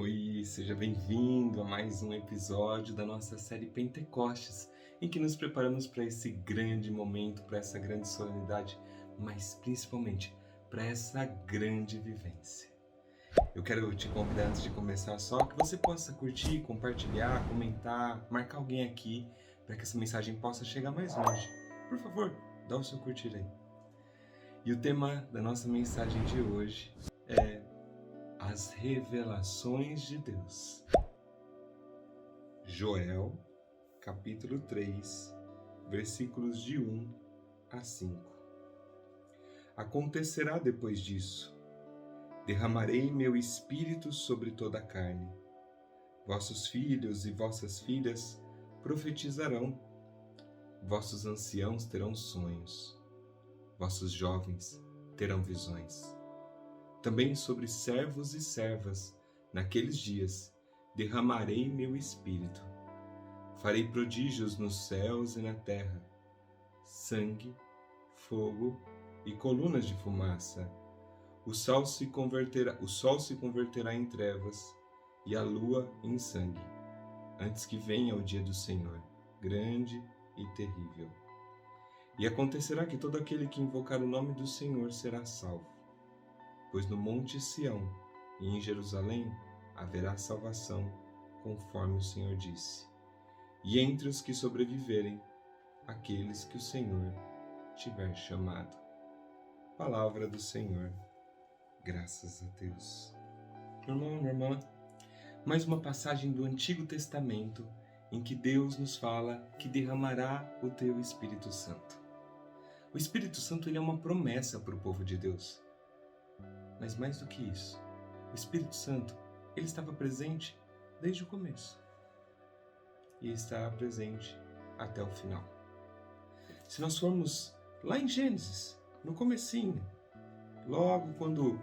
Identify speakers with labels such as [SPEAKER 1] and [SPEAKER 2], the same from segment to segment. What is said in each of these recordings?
[SPEAKER 1] Oi, seja bem-vindo a mais um episódio da nossa série Pentecostes, em que nos preparamos para esse grande momento, para essa grande solenidade, mas principalmente para essa grande vivência. Eu quero te convidar antes de começar só que você possa curtir, compartilhar, comentar, marcar alguém aqui para que essa mensagem possa chegar mais longe. Por favor, dá o seu curtir aí. E o tema da nossa mensagem de hoje é as revelações de Deus. Joel, capítulo 3, versículos de 1 a 5. Acontecerá depois disso: derramarei meu espírito sobre toda a carne. Vossos filhos e vossas filhas profetizarão. Vossos anciãos terão sonhos. Vossos jovens terão visões. Também sobre servos e servas, naqueles dias, derramarei meu espírito. Farei prodígios nos céus e na terra, sangue, fogo e colunas de fumaça. O sol se converterá em trevas e a lua em sangue, antes que venha o dia do Senhor, grande e terrível. E acontecerá que todo aquele que invocar o nome do Senhor será salvo. Pois no monte Sião e em Jerusalém haverá salvação, conforme o Senhor disse. E entre os que sobreviverem, aqueles que o Senhor tiver chamado. Palavra do Senhor. Graças a Deus. Meu irmão, minha irmã, mais uma passagem do Antigo Testamento em que Deus nos fala que derramará o teu Espírito Santo. O Espírito Santo ele é uma promessa para o povo de Deus. Mas mais do que isso, o Espírito Santo ele estava presente desde o começo e estará presente até o final. Se nós formos lá em Gênesis, no comecinho, logo quando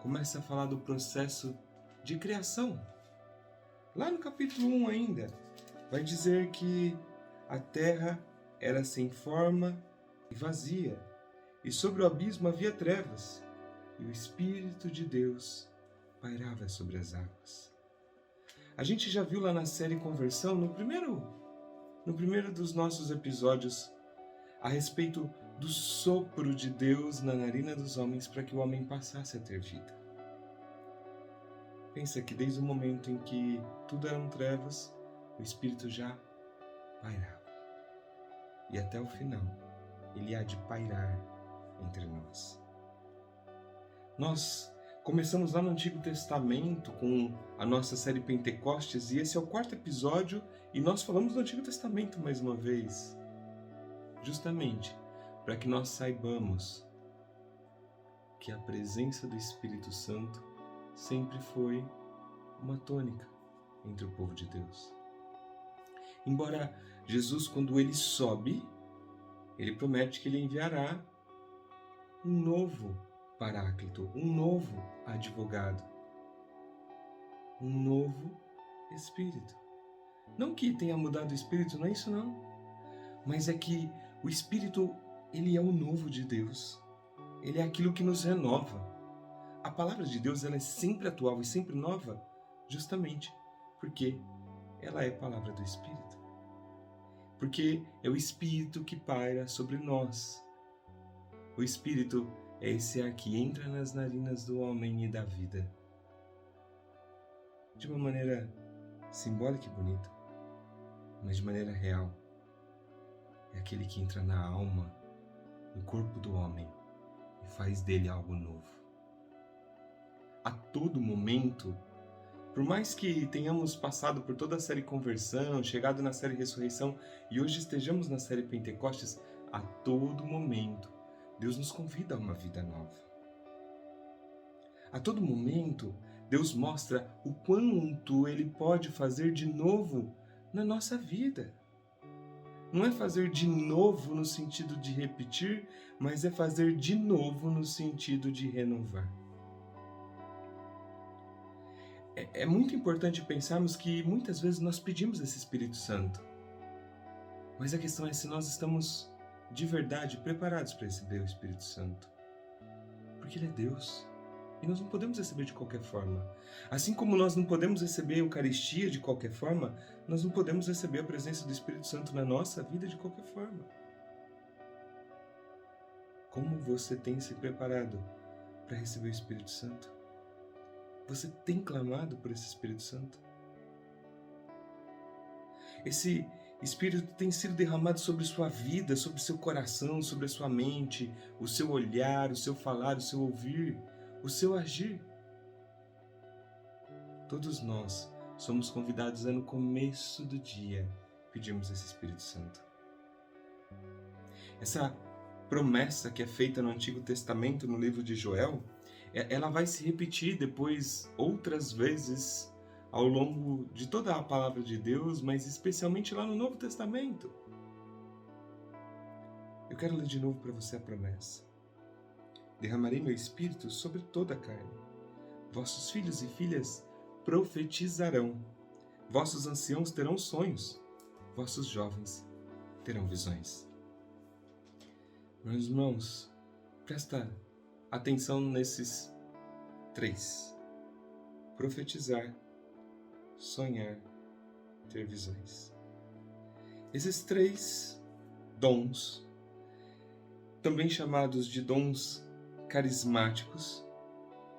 [SPEAKER 1] começa a falar do processo de criação, lá no capítulo 1 ainda, vai dizer que a terra era sem forma e vazia, e sobre o abismo havia trevas, e o Espírito de Deus pairava sobre as águas. A gente já viu lá na série Conversão, no primeiro dos nossos episódios, a respeito do sopro de Deus na narina dos homens para que o homem passasse a ter vida. Pensa que desde o momento em que tudo eram trevas, o Espírito já pairava. E até o final, ele há de pairar entre nós. Nós começamos lá no Antigo Testamento com a nossa série Pentecostes e esse é o 4º episódio e nós falamos do Antigo Testamento mais uma vez, justamente para que nós saibamos que a presença do Espírito Santo sempre foi uma tônica entre o povo de Deus. Embora Jesus, quando ele sobe, ele promete que ele enviará um novo Paráclito, um novo advogado, um novo Espírito. Não que tenha mudado o Espírito, não é isso não, mas é que o Espírito, ele é o novo de Deus, ele é aquilo que nos renova. A palavra de Deus ela é sempre atual e sempre nova, justamente porque ela é a palavra do Espírito. Porque é o Espírito que paira sobre nós. O Espírito é esse ar que entra nas narinas do homem e da vida. De uma maneira simbólica e bonita, mas de maneira real. É aquele que entra na alma, no corpo do homem e faz dele algo novo. A todo momento, por mais que tenhamos passado por toda a série Conversão, chegado na série Ressurreição e hoje estejamos na série Pentecostes, a todo momento Deus nos convida a uma vida nova. A todo momento, Deus mostra o quanto Ele pode fazer de novo na nossa vida. Não é fazer de novo no sentido de repetir, mas é fazer de novo no sentido de renovar. É muito importante pensarmos que muitas vezes nós pedimos esse Espírito Santo. Mas a questão é se nós estamos de verdade preparados para receber o Espírito Santo. Porque Ele é Deus. E nós não podemos receber de qualquer forma. Assim como nós não podemos receber a Eucaristia de qualquer forma, nós não podemos receber a presença do Espírito Santo na nossa vida de qualquer forma. Como você tem se preparado para receber o Espírito Santo? Você tem clamado por esse Espírito Santo? Esse Espírito tem sido derramado sobre sua vida, sobre seu coração, sobre a sua mente, o seu olhar, o seu falar, o seu ouvir, o seu agir. Todos nós somos convidados a, no começo do dia, pedirmos esse Espírito Santo. Essa promessa que é feita no Antigo Testamento, no livro de Joel, ela vai se repetir depois outras vezes ao longo de toda a palavra de Deus, mas especialmente lá no Novo Testamento. Eu quero ler de novo para você a promessa. Derramarei meu Espírito sobre toda a carne. Vossos filhos e filhas profetizarão. Vossos anciãos terão sonhos. Vossos jovens terão visões. Meus irmãos, presta atenção nesses 3. Profetizar, sonhar, ter visões. Esses 3 dons, também chamados de dons carismáticos,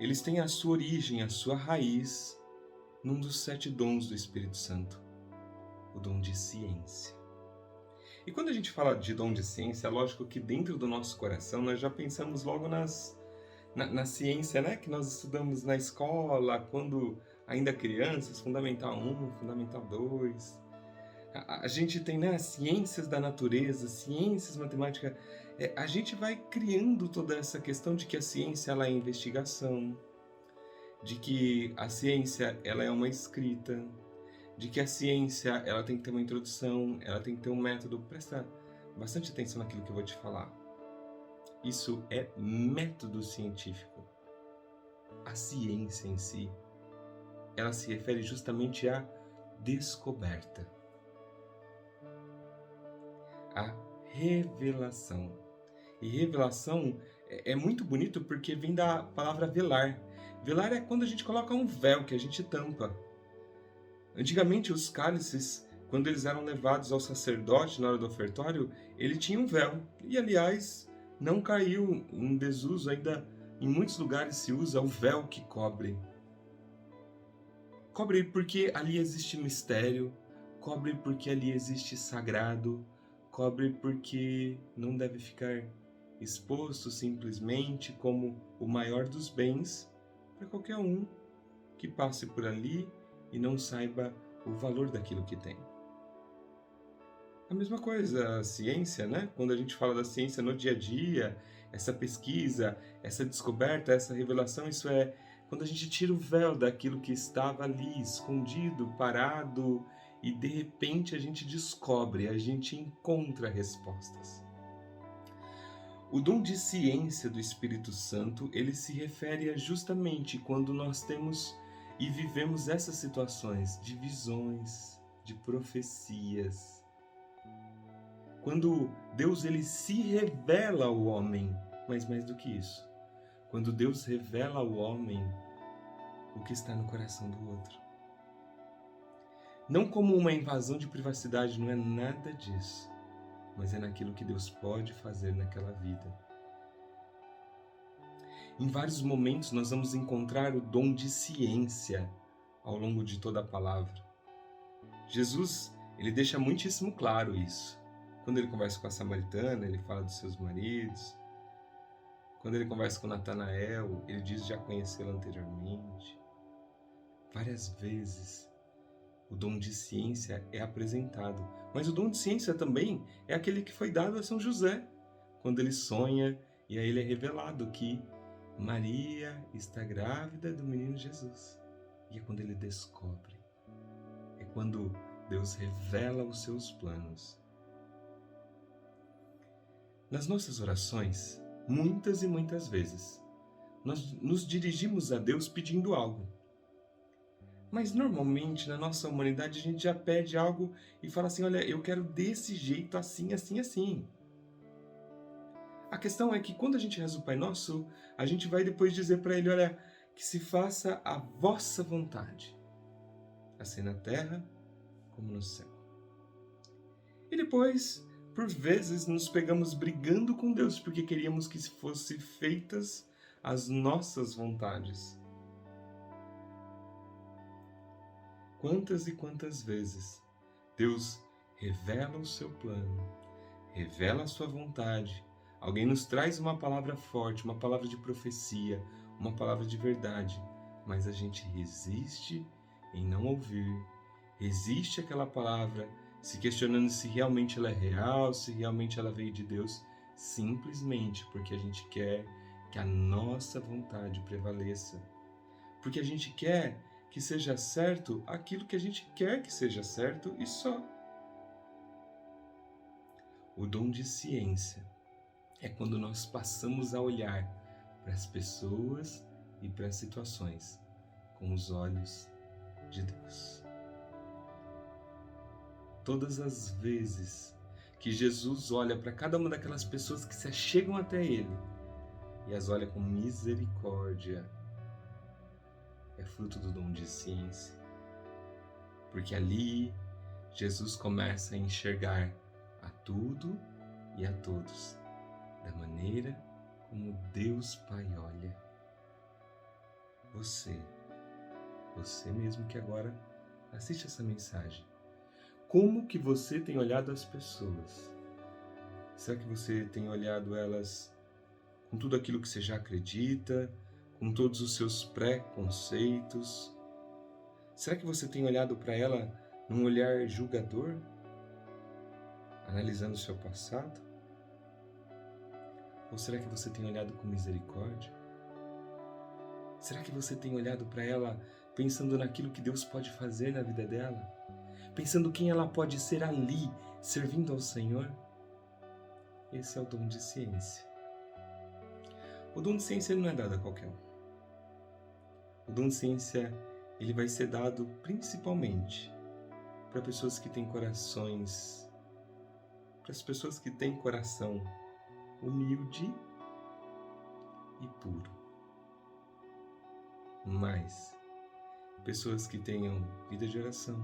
[SPEAKER 1] eles têm a sua origem, a sua raiz, num dos 7 dons do Espírito Santo, o dom de ciência. E quando a gente fala de dom de ciência, é lógico que dentro do nosso coração nós já pensamos logo na ciência, né, que nós estudamos na escola, quando ainda crianças, Fundamental 1, Fundamental 2. A gente tem, né, as ciências da natureza, ciências matemáticas. A gente vai criando toda essa questão de que a ciência ela é investigação, de que a ciência ela é uma escrita, de que a ciência ela tem que ter uma introdução, ela tem que ter um método. Presta bastante atenção naquilo que eu vou te falar. Isso é método científico. A ciência em si, ela se refere justamente à descoberta, à revelação. E revelação é muito bonito porque vem da palavra velar. Velar é quando a gente coloca um véu que a gente tampa. Antigamente os cálices, quando eles eram levados ao sacerdote na hora do ofertório, ele tinha um véu. E aliás, não caiu em desuso, ainda em muitos lugares se usa o véu que cobre. Cobre porque ali existe mistério, cobre porque ali existe sagrado, cobre porque não deve ficar exposto simplesmente como o maior dos bens para qualquer um que passe por ali e não saiba o valor daquilo que tem. A mesma coisa, a ciência, né? Quando a gente fala da ciência no dia a dia, essa pesquisa, essa descoberta, essa revelação, isso é quando a gente tira o véu daquilo que estava ali, escondido, parado, e de repente a gente descobre, a gente encontra respostas. O dom de ciência do Espírito Santo, ele se refere a justamente quando nós temos e vivemos essas situações de visões, de profecias. Quando Deus ele se revela ao homem, mas mais do que isso, quando Deus revela ao homem o que está no coração do outro. Não como uma invasão de privacidade, não é nada disso, mas é naquilo que Deus pode fazer naquela vida. Em vários momentos nós vamos encontrar o dom de ciência ao longo de toda a palavra. Jesus, ele deixa muitíssimo claro isso. Quando ele conversa com a samaritana, ele fala dos seus maridos. Quando ele conversa com Natanael, ele diz já conhecê-lo anteriormente. Várias vezes o dom de ciência é apresentado. Mas o dom de ciência também é aquele que foi dado a São José, quando ele sonha e aí ele é revelado que Maria está grávida do menino Jesus. E é quando ele descobre. É quando Deus revela os seus planos. Nas nossas orações, muitas e muitas vezes, nós nos dirigimos a Deus pedindo algo. Mas normalmente na nossa humanidade a gente já pede algo e fala assim, olha, eu quero desse jeito, assim, assim, assim. A questão é que quando a gente reza o Pai Nosso, a gente vai depois dizer para ele, olha, que se faça a vossa vontade, assim na terra como no céu. E depois, por vezes, nos pegamos brigando com Deus porque queríamos que fossem feitas as nossas vontades. Quantas e quantas vezes Deus revela o seu plano, revela a sua vontade, alguém nos traz uma palavra forte, uma palavra de profecia, uma palavra de verdade, mas a gente resiste em não ouvir, resiste àquela palavra, se questionando se realmente ela é real, se realmente ela veio de Deus, simplesmente porque a gente quer que a nossa vontade prevaleça, porque a gente quer que seja certo aquilo que a gente quer que seja certo e só. O dom de ciência é quando nós passamos a olhar para as pessoas e para as situações com os olhos de Deus. Todas as vezes que Jesus olha para cada uma daquelas pessoas que se achegam até Ele e as olha com misericórdia, é fruto do dom de ciência. Porque ali Jesus começa a enxergar a tudo e a todos da maneira como Deus Pai olha. Você mesmo que agora assiste essa mensagem, como que você tem olhado as pessoas? Será que você tem olhado elas com tudo aquilo que você já acredita, com todos os seus preconceitos? Será que você tem olhado para ela num olhar julgador, analisando o seu passado? Ou será que você tem olhado com misericórdia? Será que você tem olhado para ela pensando naquilo que Deus pode fazer na vida dela? Pensando quem ela pode ser ali, servindo ao Senhor? Esse é o dom de ciência. O dom de ciência não é dado a qualquer um. O dom de ciência ele vai ser dado principalmente para pessoas que têm corações, para as pessoas que têm coração humilde e puro. Mas pessoas que tenham vida de oração,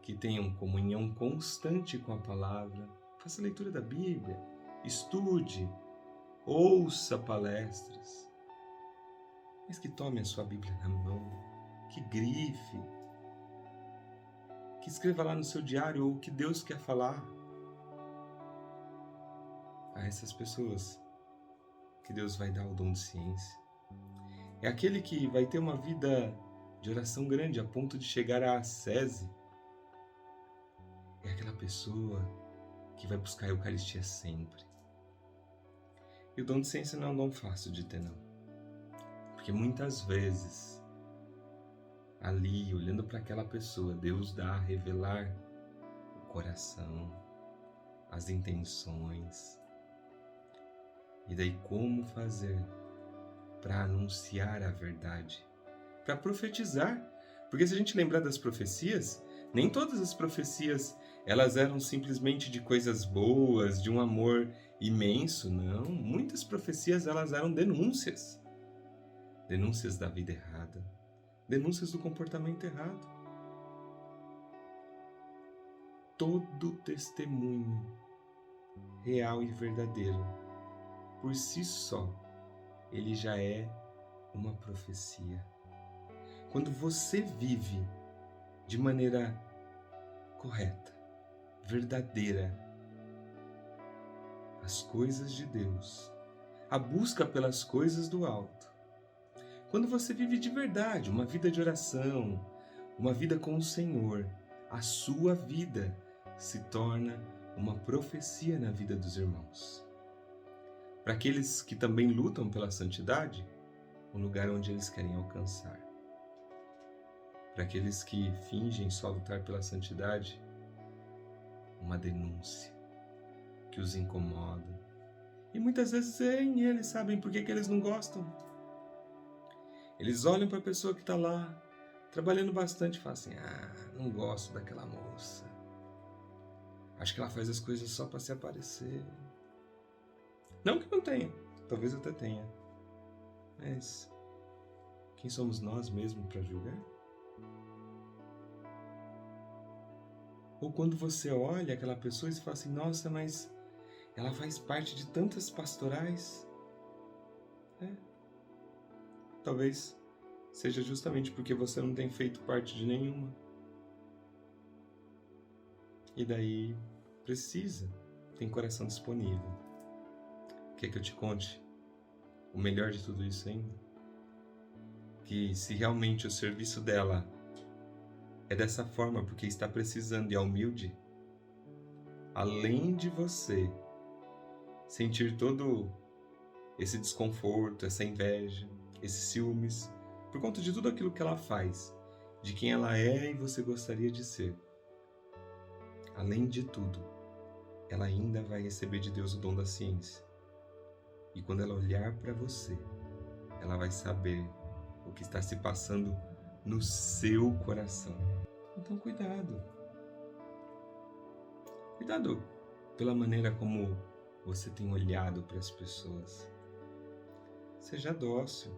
[SPEAKER 1] que tenham comunhão constante com a palavra, faça leitura da Bíblia, estude, ouça palestras, mas que tome a sua Bíblia na mão, que grife, que escreva lá no seu diário o que Deus quer falar. A essas pessoas que Deus vai dar o dom de ciência. É aquele que vai ter uma vida de oração grande a ponto de chegar à ascese. É aquela pessoa que vai buscar a Eucaristia sempre. E o dom de ciência não é um dom fácil de ter, não. Porque muitas vezes, ali, olhando para aquela pessoa, Deus dá a revelar o coração, as intenções. E daí como fazer para anunciar a verdade, para profetizar. Porque se a gente lembrar das profecias, nem todas as profecias elas eram simplesmente de coisas boas, de um amor imenso, não. Muitas profecias elas eram denúncias. Denúncias da vida errada, denúncias do comportamento errado. Todo testemunho real e verdadeiro, por si só, ele já é uma profecia. Quando você vive de maneira correta, verdadeira, as coisas de Deus, a busca pelas coisas do alto, quando você vive de verdade, uma vida de oração, uma vida com o Senhor, a sua vida se torna uma profecia na vida dos irmãos. Para aqueles que também lutam pela santidade, o lugar onde eles querem alcançar. Para aqueles que fingem só lutar pela santidade, uma denúncia que os incomoda. E muitas vezes nem eles sabem por que eles não gostam. Eles olham para a pessoa que está lá, trabalhando bastante, e falam assim, não gosto daquela moça. Acho que ela faz as coisas só para se aparecer. Não que não tenha, talvez até tenha. Mas quem somos nós mesmos para julgar? Ou quando você olha aquela pessoa e você fala assim, nossa, mas ela faz parte de tantas pastorais. Talvez seja justamente porque você não tem feito parte de nenhuma. E daí precisa, tem coração disponível. Quer que eu te conte o melhor de tudo isso ainda? Que se realmente o serviço dela é dessa forma porque está precisando e é humilde, além de você sentir todo esse desconforto, essa inveja, esses ciúmes, por conta de tudo aquilo que ela faz, de quem ela é e você gostaria de ser. Além de tudo, ela ainda vai receber de Deus o dom da ciência. E quando ela olhar para você, ela vai saber o que está se passando no seu coração. Então, cuidado. Cuidado pela maneira como você tem olhado para as pessoas. Seja dócil.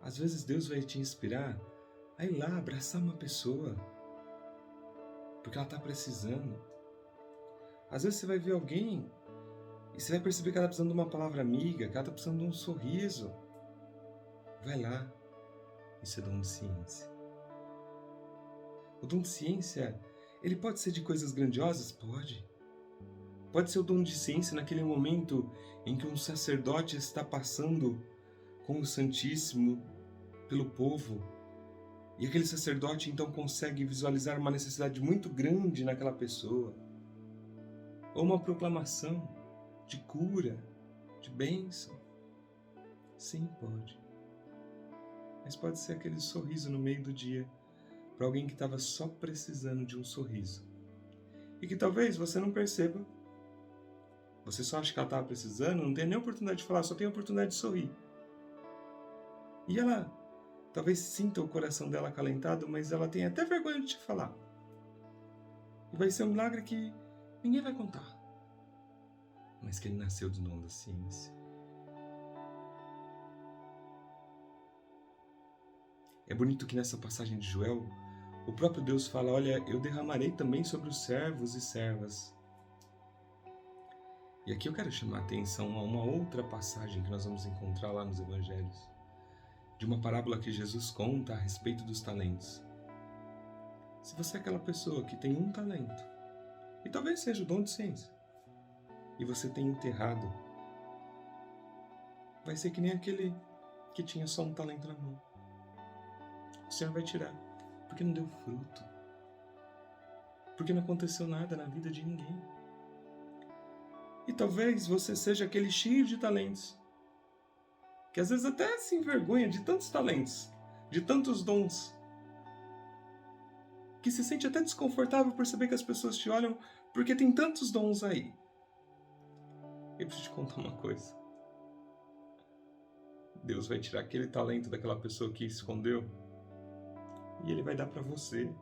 [SPEAKER 1] Às vezes Deus vai te inspirar a ir lá abraçar uma pessoa, porque ela está precisando. Às vezes você vai ver alguém e você vai perceber que ela está precisando de uma palavra amiga, que ela está precisando de um sorriso. Vai lá. Isso é dom de ciência. O dom de ciência, ele pode ser de coisas grandiosas? Pode. Pode ser o dom de ciência naquele momento em que um sacerdote está passando com o Santíssimo pelo povo. E aquele sacerdote então consegue visualizar uma necessidade muito grande naquela pessoa. Ou uma proclamação de cura, de bênção. Sim, pode. Mas pode ser aquele sorriso no meio do dia para alguém que estava só precisando de um sorriso. E que talvez você não perceba. Você só acha que ela estava precisando, não tem nem oportunidade de falar, só tem a oportunidade de sorrir. E ela talvez sinta o coração dela acalentado, mas ela tem até vergonha de te falar. E vai ser um milagre que ninguém vai contar. Mas que ele nasceu do dom da ciência. É bonito que nessa passagem de Joel, o próprio Deus fala, olha, eu derramarei também sobre os servos e servas. E aqui eu quero chamar a atenção a uma outra passagem que nós vamos encontrar lá nos Evangelhos, de uma parábola que Jesus conta a respeito dos talentos. Se você é aquela pessoa que tem um talento, e talvez seja o dom de ciência, e você tem enterrado, vai ser que nem aquele que tinha só um talento na mão. O Senhor vai tirar, porque não deu fruto, porque não aconteceu nada na vida de ninguém. E talvez você seja aquele cheio de talentos, que às vezes até se envergonha de tantos talentos, de tantos dons, que se sente até desconfortável por saber que as pessoas te olham porque tem tantos dons aí. Eu preciso te contar uma coisa. Deus vai tirar aquele talento daquela pessoa que escondeu e Ele vai dar para você.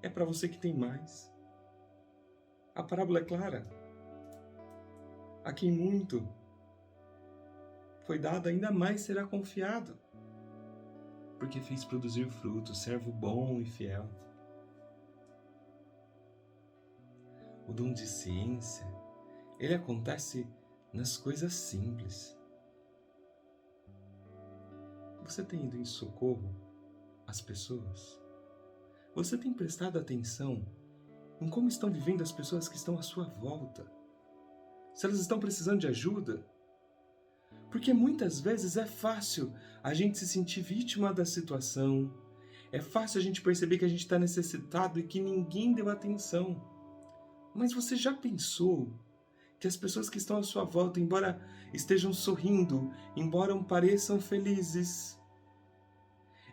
[SPEAKER 1] É para você que tem mais. A parábola é clara. A quem muito foi dado, ainda mais será confiado, porque fez produzir fruto, servo bom e fiel. O dom de ciência, ele acontece nas coisas simples. Você tem ido em socorro às pessoas? Você tem prestado atenção em como estão vivendo as pessoas que estão à sua volta? Se elas estão precisando de ajuda? Porque muitas vezes é fácil a gente se sentir vítima da situação, é fácil a gente perceber que a gente está necessitado e que ninguém deu atenção. Mas você já pensou que as pessoas que estão à sua volta, embora estejam sorrindo, embora pareçam felizes,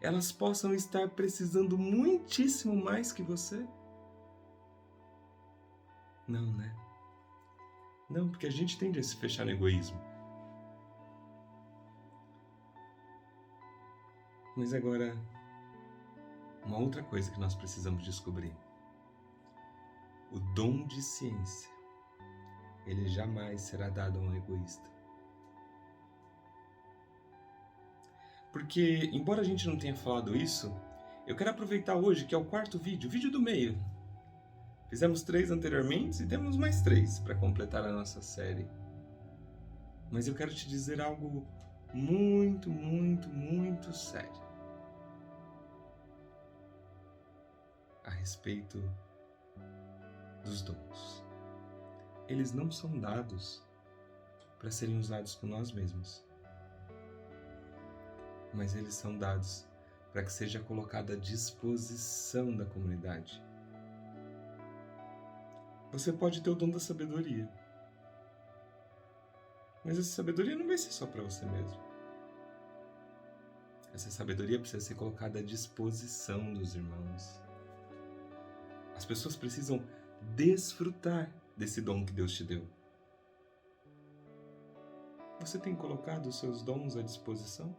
[SPEAKER 1] elas possam estar precisando muitíssimo mais que você? Não, né? Não, porque a gente tende a se fechar no egoísmo. Mas agora, uma outra coisa que nós precisamos descobrir. O dom de ciência, ele jamais será dado a um egoísta. Porque, embora a gente não tenha falado isso, eu quero aproveitar hoje, que é o quarto vídeo, o vídeo do meio. Fizemos 3 anteriormente e temos mais 3 para completar a nossa série. Mas eu quero te dizer algo muito, muito, muito sério a respeito dos dons. Eles não são dados para serem usados por nós mesmos, mas eles são dados para que seja colocado à disposição da comunidade. Você pode ter o dom da sabedoria, mas essa sabedoria não vai ser só para você mesmo. Essa sabedoria precisa ser colocada à disposição dos irmãos. As pessoas precisam desfrutar desse dom que Deus te deu. Você tem colocado os seus dons à disposição?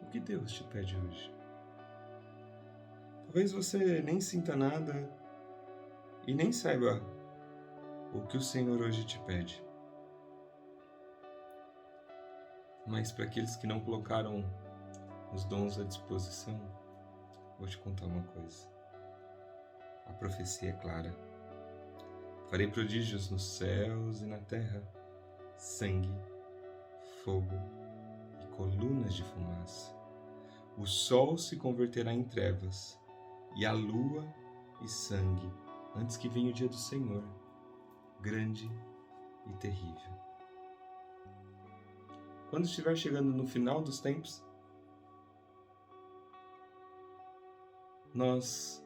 [SPEAKER 1] O que Deus te pede hoje? Talvez você nem sinta nada e nem saiba o que o Senhor hoje te pede. Mas para aqueles que não colocaram os dons à disposição, vou te contar uma coisa. A profecia é clara. Farei prodígios nos céus e na terra, sangue, fogo e colunas de fumaça. O sol se converterá em trevas, e a lua e sangue, antes que venha o dia do Senhor, grande e terrível. Quando estiver chegando no final dos tempos, nós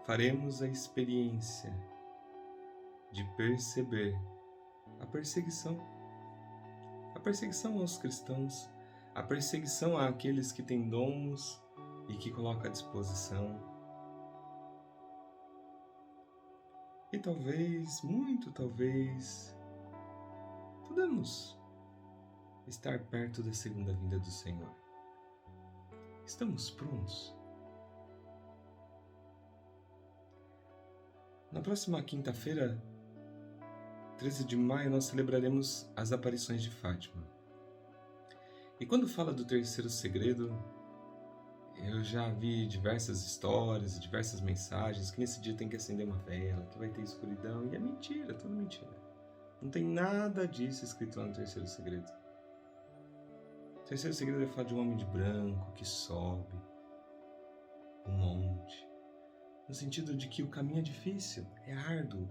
[SPEAKER 1] faremos a experiência de perceber a perseguição aos cristãos, a perseguição àqueles que têm dons e que colocam à disposição. E talvez, muito talvez, podemos estar perto da segunda vinda do Senhor. Estamos prontos? Na próxima quinta-feira, 13 de maio, nós celebraremos as aparições de Fátima. E quando fala do terceiro segredo, eu já vi diversas histórias e diversas mensagens que nesse dia tem que acender uma vela, que vai ter escuridão, e é mentira, tudo mentira. Não tem nada disso escrito lá no terceiro segredo. O terceiro segredo é falar de um homem de branco que sobe um monte, no sentido de que o caminho é difícil, é árduo,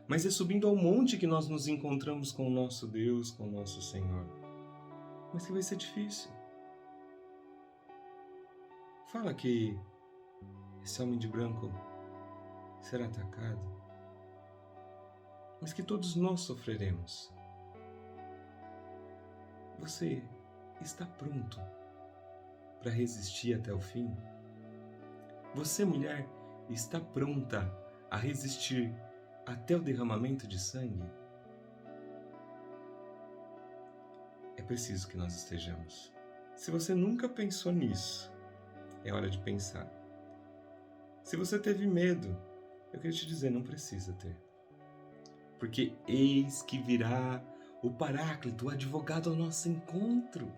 [SPEAKER 1] mas é subindo ao monte que nós nos encontramos com o nosso Deus, com o nosso Senhor. Mas que vai ser difícil. Fala que esse homem de branco será atacado, mas que todos nós sofreremos. Você está pronto para resistir até o fim? Você, mulher, está pronta a resistir até o derramamento de sangue? É preciso que nós estejamos. Se você nunca pensou nisso, é hora de pensar. Se você teve medo, eu queria te dizer, não precisa ter. Porque eis que virá o Paráclito, o advogado ao nosso encontro.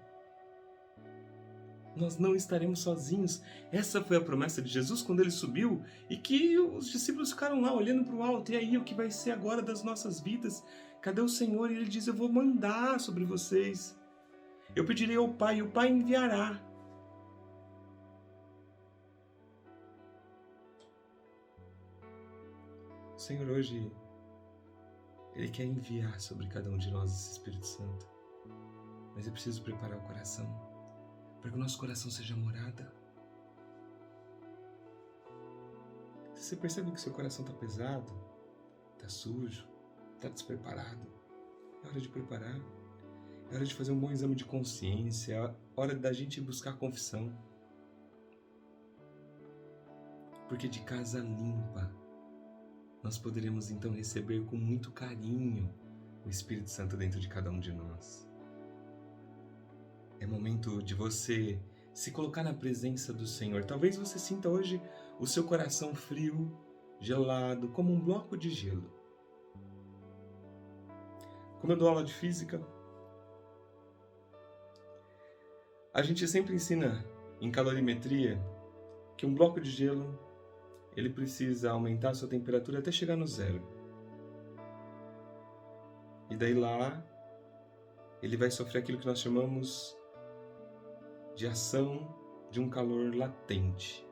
[SPEAKER 1] Nós não estaremos sozinhos. Essa foi a promessa de Jesus quando ele subiu e que os discípulos ficaram lá olhando para o alto. E aí, o que vai ser agora das nossas vidas? Cadê o Senhor? E ele diz, eu vou mandar sobre vocês. Eu pedirei ao Pai e o Pai enviará. O Senhor hoje, Ele quer enviar sobre cada um de nós esse Espírito Santo. Mas é preciso preparar o coração, para que o nosso coração seja morada. Se você percebe que seu coração está pesado, está sujo, está despreparado, é hora de preparar. É hora de fazer um bom exame de consciência, é hora da gente buscar confissão. Porque de casa limpa, nós poderemos então receber com muito carinho o Espírito Santo dentro de cada um de nós. É momento de você se colocar na presença do Senhor. Talvez você sinta hoje o seu coração frio, gelado, como um bloco de gelo. Como eu dou aula de física, A gente sempre ensina em calorimetria que um bloco de gelo ele precisa aumentar a sua temperatura até chegar no zero. E daí lá ele vai sofrer aquilo que nós chamamos de ação de um calor latente.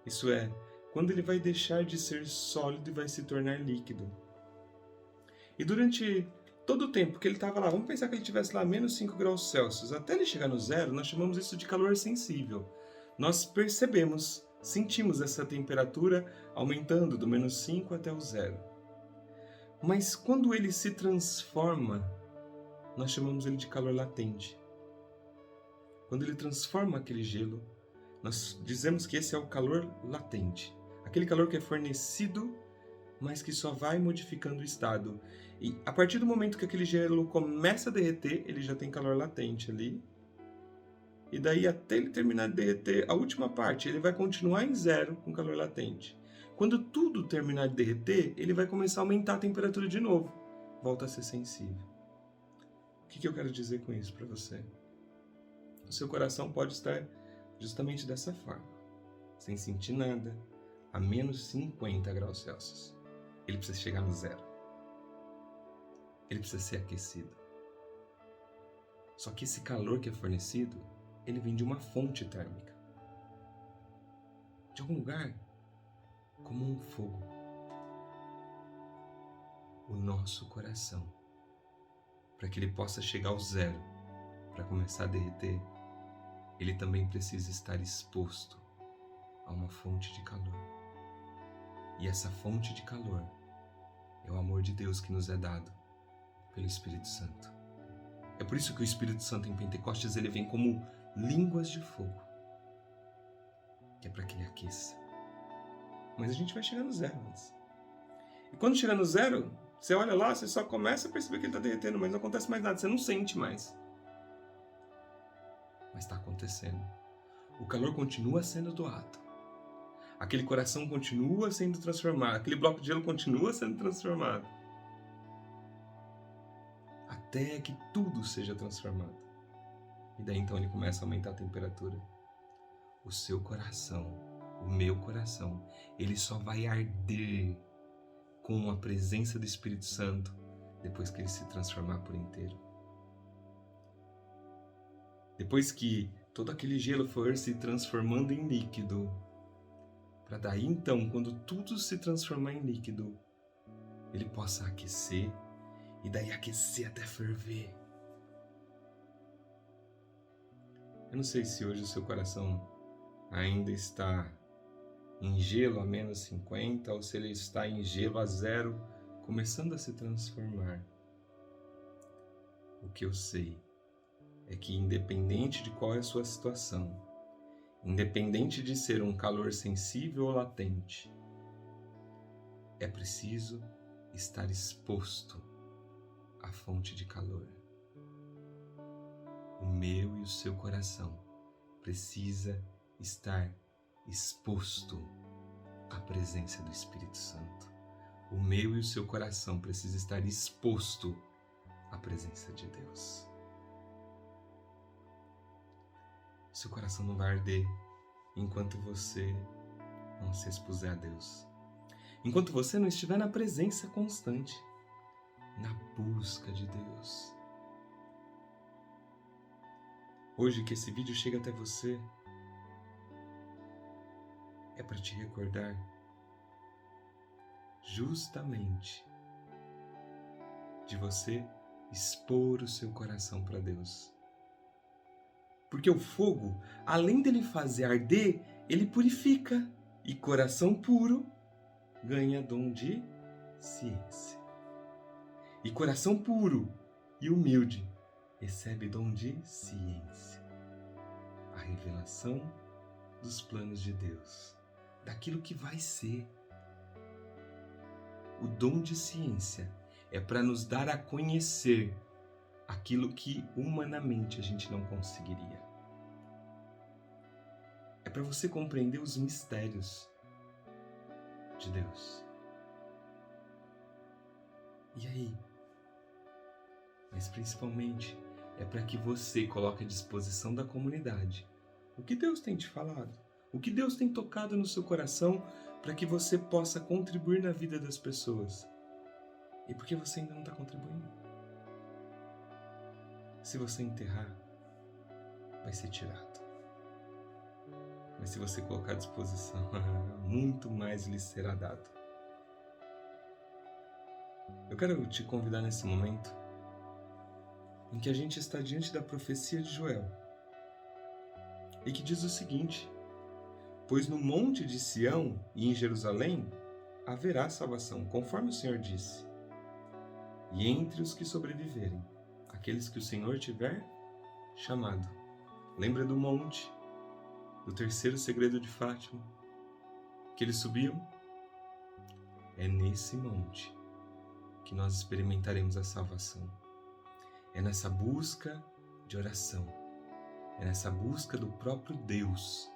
[SPEAKER 1] Isso é, quando ele vai deixar de ser sólido e vai se tornar líquido. E durante todo o tempo que ele estava lá, vamos pensar que ele estivesse lá a menos 5 graus Celsius, até ele chegar no zero, nós chamamos isso de calor sensível. Nós percebemos, sentimos essa temperatura aumentando do menos 5 até o zero. Mas quando ele se transforma, nós chamamos ele de calor latente. Quando ele transforma aquele gelo, nós dizemos que esse é o calor latente. Aquele calor que é fornecido, mas que só vai modificando o estado. E a partir do momento que aquele gelo começa a derreter, ele já tem calor latente ali. E daí até ele terminar de derreter a última parte, ele vai continuar em zero com calor latente. Quando tudo terminar de derreter, ele vai começar a aumentar a temperatura de novo. Volta a ser sensível. O que eu quero dizer com isso para você? O seu coração pode estar justamente dessa forma, sem sentir nada, a menos 50 graus Celsius. Ele precisa chegar no zero. Ele precisa ser aquecido. Só que esse calor que é fornecido, ele vem de uma fonte térmica. De algum lugar, como um fogo. O nosso coração. Para que ele possa chegar ao zero, para começar a derreter, ele também precisa estar exposto a uma fonte de calor. E essa fonte de calor é o amor de Deus que nos é dado pelo Espírito Santo. É por isso que o Espírito Santo em Pentecostes ele vem como línguas de fogo, que é para que ele aqueça. Mas a gente vai chegar no zero antes. E quando chegar no zero, você olha lá, você só começa a perceber que ele está derretendo, mas não acontece mais nada, você não sente mais. Mas está acontecendo. O calor continua sendo doado. Aquele coração continua sendo transformado. Aquele bloco de gelo continua sendo transformado. Até que tudo seja transformado. E daí então ele começa a aumentar a temperatura. O seu coração, o meu coração, ele só vai arder com a presença do Espírito Santo depois que ele se transformar por inteiro. Depois que todo aquele gelo for se transformando em líquido, para daí então, quando tudo se transformar em líquido, ele possa aquecer e daí aquecer até ferver. Eu não sei se hoje o seu coração ainda está em gelo a menos 50 ou se ele está em gelo a zero, começando a se transformar. O que eu sei é que independente de qual é a sua situação, independente de ser um calor sensível ou latente, é preciso estar exposto à fonte de calor. O meu e o seu coração precisa estar exposto à presença do Espírito Santo. O meu e o seu coração precisa estar exposto à presença de Deus. Seu coração não vai arder enquanto você não se expuser a Deus. Enquanto você não estiver na presença constante, na busca de Deus. Hoje que esse vídeo chega até você, é para te recordar justamente de você expor o seu coração para Deus. Porque o fogo, além dele fazer arder, ele purifica. E coração puro ganha dom de ciência. E coração puro e humilde recebe dom de ciência. A revelação dos planos de Deus, daquilo que vai ser. O dom de ciência é para nos dar a conhecer aquilo que humanamente a gente não conseguiria. É para você compreender os mistérios de Deus. E aí? Mas principalmente é para que você coloque à disposição da comunidade o que Deus tem te falado, o que Deus tem tocado no seu coração, para que você possa contribuir na vida das pessoas. E por que você ainda não está contribuindo? Se você enterrar, vai ser tirado. Mas se você colocar à disposição, muito mais lhe será dado. Eu quero te convidar nesse momento em que a gente está diante da profecia de Joel, e que diz o seguinte: pois no monte de Sião e em Jerusalém haverá salvação, conforme o Senhor disse. E entre os que sobreviverem, aqueles que o Senhor tiver chamado. Lembra do monte, do terceiro segredo de Fátima, que eles subiam? É nesse monte que nós experimentaremos a salvação. É nessa busca de oração, é nessa busca do próprio Deus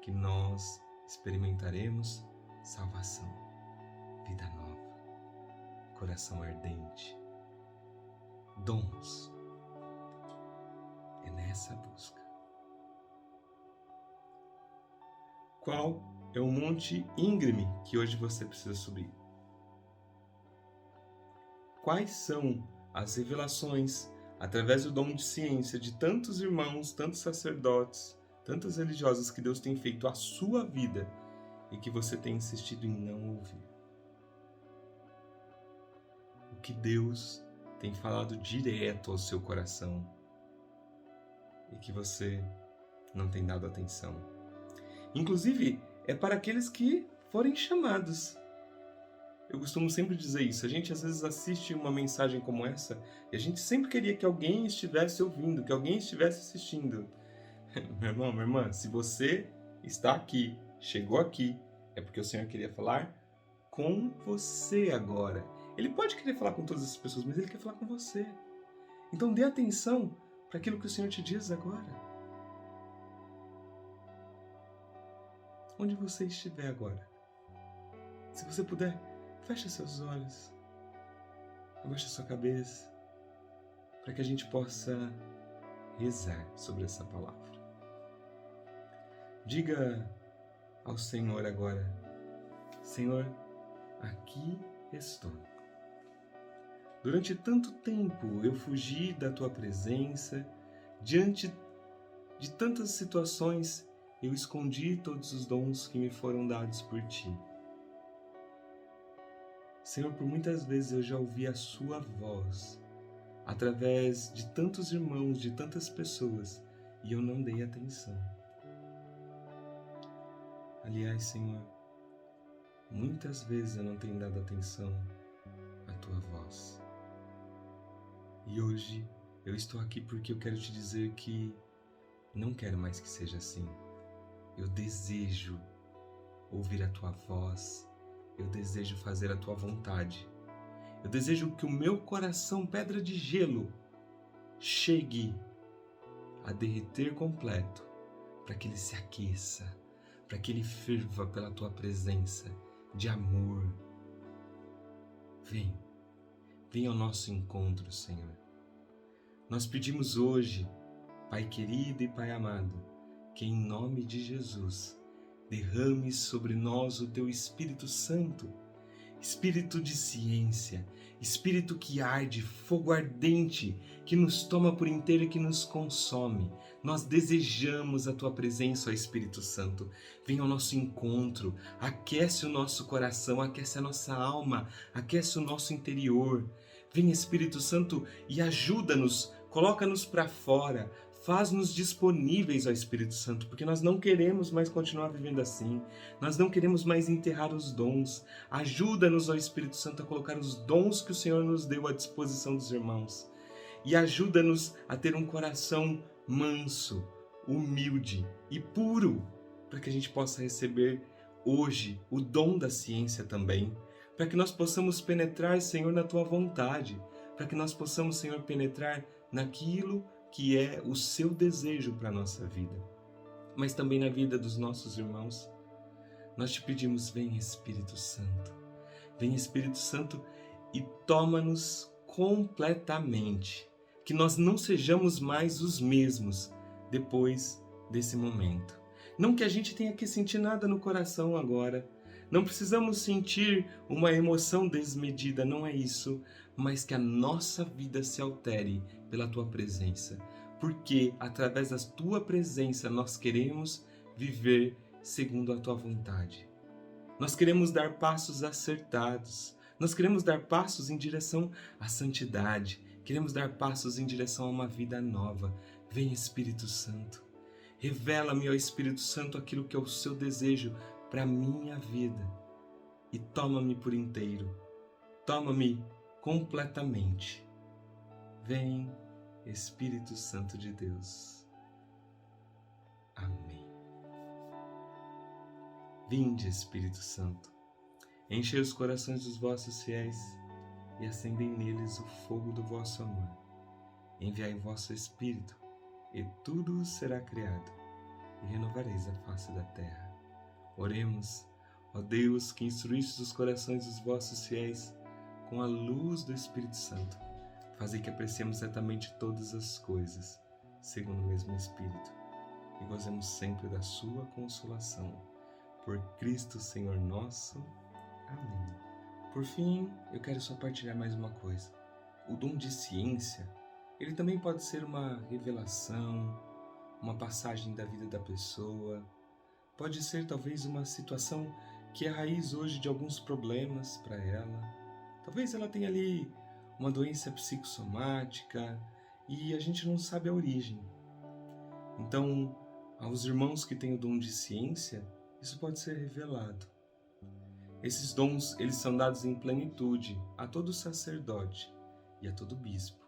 [SPEAKER 1] que nós experimentaremos salvação, vida nova, coração ardente, dons. É nessa busca. Qual é o monte íngreme que hoje você precisa subir? Quais são as revelações, através do dom de ciência de tantos irmãos, tantos sacerdotes, tantas religiosas que Deus tem feito à sua vida e que você tem insistido em não ouvir? O que Deus tem falado direto ao seu coração e que você não tem dado atenção? Inclusive, é para aqueles que forem chamados. Eu costumo sempre dizer isso. A gente às vezes assiste uma mensagem como essa e a gente sempre queria que alguém estivesse ouvindo, que alguém estivesse assistindo. Meu irmão, minha irmã, se você está aqui, chegou aqui, é porque o Senhor queria falar com você agora. Ele pode querer falar com todas as pessoas, mas Ele quer falar com você. Então dê atenção para aquilo que o Senhor te diz agora. Onde você estiver agora, se você puder, feche seus olhos, abaixe sua cabeça, para que a gente possa rezar sobre essa palavra. Diga ao Senhor agora: Senhor, aqui estou. Durante tanto tempo eu fugi da Tua presença, diante de tantas situações eu escondi todos os dons que me foram dados por Ti. Senhor, por muitas vezes eu já ouvi a Sua voz, através de tantos irmãos, de tantas pessoas, e eu não dei atenção. Aliás, Senhor, muitas vezes eu não tenho dado atenção à Tua voz. E hoje eu estou aqui porque eu quero te dizer que não quero mais que seja assim. Eu desejo ouvir a Tua voz, eu desejo fazer a Tua vontade. Eu desejo que o meu coração, pedra de gelo, chegue a derreter completo, para que ele se aqueça, para que ele ferva pela Tua presença de amor. Vem ao nosso encontro, Senhor. Nós pedimos hoje, Pai querido e Pai amado, que em nome de Jesus derrame sobre nós o Teu Espírito Santo, Espírito de ciência, Espírito que arde, fogo ardente, que nos toma por inteiro e que nos consome. Nós desejamos a Tua presença, ó Espírito Santo. Vem ao nosso encontro, aquece o nosso coração, aquece a nossa alma, aquece o nosso interior. Vem, Espírito Santo, e ajuda-nos, coloca-nos para fora, faz-nos disponíveis ao Espírito Santo, porque nós não queremos mais continuar vivendo assim, nós não queremos mais enterrar os dons. Ajuda-nos, ó Espírito Santo, a colocar os dons que o Senhor nos deu à disposição dos irmãos, e ajuda-nos a ter um coração manso, humilde e puro, para que a gente possa receber hoje o dom da ciência também, para que nós possamos penetrar, Senhor, na Tua vontade, para que nós possamos, Senhor, penetrar naquilo que é o Seu desejo para a nossa vida, mas também na vida dos nossos irmãos. Nós te pedimos, vem Espírito Santo, e toma-nos completamente. que nós não sejamos mais os mesmos depois desse momento. Não que a gente tenha que sentir nada no coração agora, não precisamos sentir uma emoção desmedida, não é isso, mas que a nossa vida se altere pela Tua presença, porque através da Tua presença nós queremos viver segundo a Tua vontade. Nós queremos dar passos acertados, nós queremos dar passos em direção à santidade, queremos dar passos em direção a uma vida nova. Vem, Espírito Santo, revela-me, ó Espírito Santo, aquilo que é o Seu desejo para a minha vida e toma-me por inteiro, toma-me completamente. Vem, Espírito Santo de Deus. Amém. Vinde, Espírito Santo, enchei os corações dos vossos fiéis e acendei neles o fogo do vosso amor. Enviai vosso Espírito, e tudo será criado, e renovareis a face da terra. Oremos, ó Deus, que instruíste os corações dos vossos fiéis com a luz do Espírito Santo. Fazei que apreciemos retamente todas as coisas, segundo o mesmo Espírito, e gozemos sempre da sua consolação. Por Cristo Senhor nosso. Amém. Por fim, eu quero só partilhar mais uma coisa. O dom de ciência, ele também pode ser uma revelação, uma passagem da vida da pessoa. Pode ser talvez uma situação que é a raiz hoje de alguns problemas para ela. Talvez ela tenha ali uma doença psicossomática e a gente não sabe a origem. Então, aos irmãos que têm o dom de ciência, isso pode ser revelado. Esses dons, eles são dados em plenitude a todo sacerdote e a todo bispo.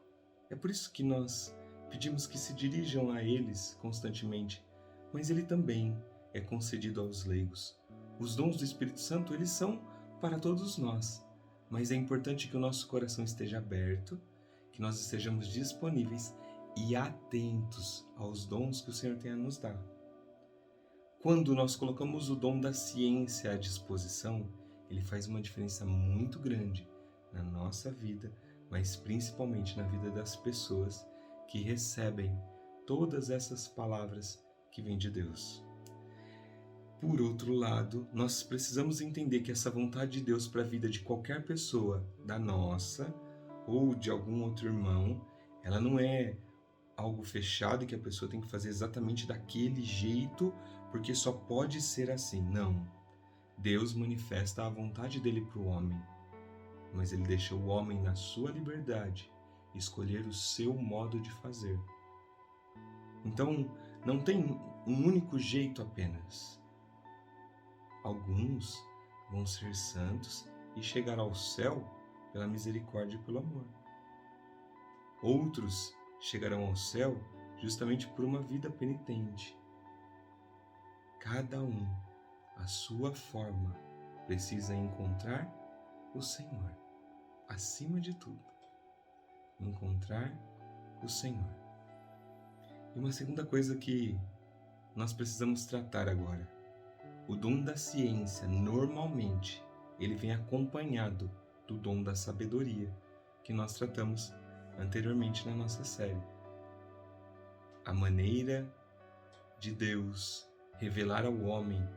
[SPEAKER 1] É por isso que nós pedimos que se dirijam a eles constantemente, mas ele também é concedido aos leigos. Os dons do Espírito Santo, eles são para todos nós, mas é importante que o nosso coração esteja aberto, que nós estejamos disponíveis e atentos aos dons que o Senhor tem a nos dar. Quando nós colocamos o dom da ciência à disposição, ele faz uma diferença muito grande na nossa vida, mas principalmente na vida das pessoas que recebem todas essas palavras que vêm de Deus. Por outro lado, nós precisamos entender que essa vontade de Deus para a vida de qualquer pessoa, da nossa ou de algum outro irmão, ela não é algo fechado que a pessoa tem que fazer exatamente daquele jeito, porque só pode ser assim. Não. Deus manifesta a vontade dele para o homem, mas ele deixa o homem na sua liberdade escolher o seu modo de fazer. Então, não tem um único jeito apenas. Alguns vão ser santos e chegar ao céu pela misericórdia e pelo amor. Outros chegarão ao céu justamente por uma vida penitente. Cada um, a sua forma, precisa encontrar o Senhor. Acima de tudo, encontrar o Senhor. E uma segunda coisa que nós precisamos tratar agora. O dom da ciência, normalmente, ele vem acompanhado do dom da sabedoria, que nós tratamos anteriormente na nossa série. A maneira de Deus revelar ao homem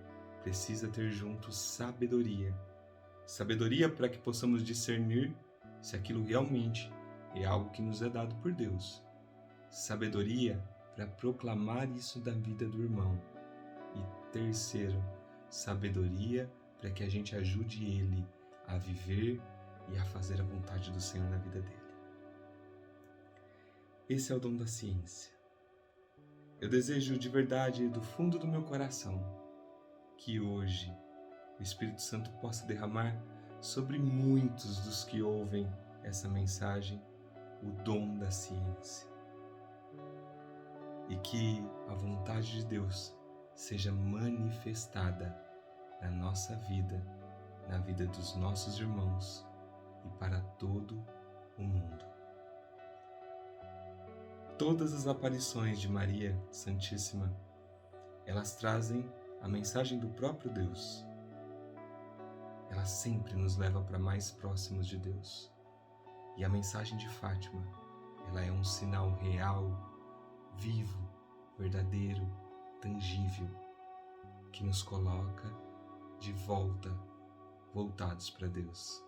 [SPEAKER 1] precisa ter junto sabedoria. Sabedoria para que possamos discernir se aquilo realmente é algo que nos é dado por Deus. Sabedoria para proclamar isso da vida do irmão. E terceiro, sabedoria para que a gente ajude ele a viver e a fazer a vontade do Senhor na vida dele. Esse é o dom da ciência. Eu desejo de verdade, do fundo do meu coração, que hoje o Espírito Santo possa derramar sobre muitos dos que ouvem essa mensagem o dom da ciência. E que a vontade de Deus seja manifestada na nossa vida, na vida dos nossos irmãos e para todo o mundo. Todas as aparições de Maria Santíssima, elas trazem a mensagem do próprio Deus. Ela sempre nos leva para mais próximos de Deus. E a mensagem de Fátima ela é um sinal real, vivo, verdadeiro, tangível, que nos coloca de volta, voltados para Deus.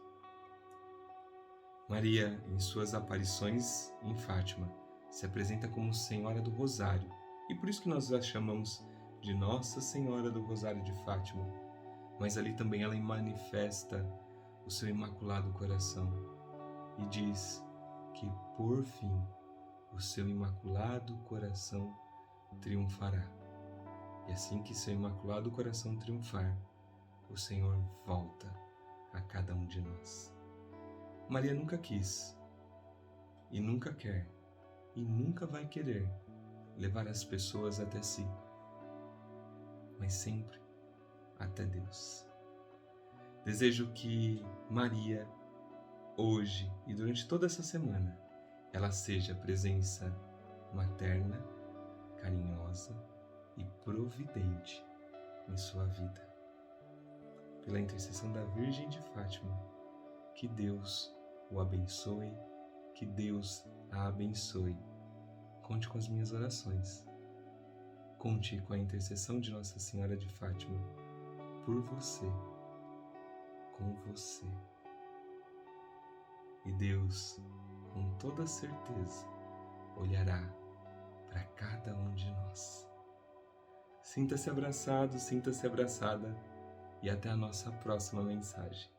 [SPEAKER 1] Maria, em suas aparições em Fátima, se apresenta como Senhora do Rosário, e por isso que nós a chamamos de Nossa Senhora do Rosário de Fátima, mas ali também ela manifesta o seu Imaculado Coração e diz que, por fim, o seu Imaculado Coração triunfará. E assim que seu Imaculado Coração triunfar, o Senhor volta a cada um de nós. Maria nunca quis, e nunca quer, e nunca vai querer levar as pessoas até si, mas sempre até Deus. Desejo que Maria, hoje e durante toda essa semana, ela seja presença materna, carinhosa e providente em sua vida. Pela intercessão da Virgem de Fátima, que Deus o abençoe, que Deus a abençoe. Conte com as minhas orações. Conte com a intercessão de Nossa Senhora de Fátima, por você, com você. E Deus, com toda certeza, olhará para cada um de nós. Sinta-se abraçado, sinta-se abraçada, e até a nossa próxima mensagem.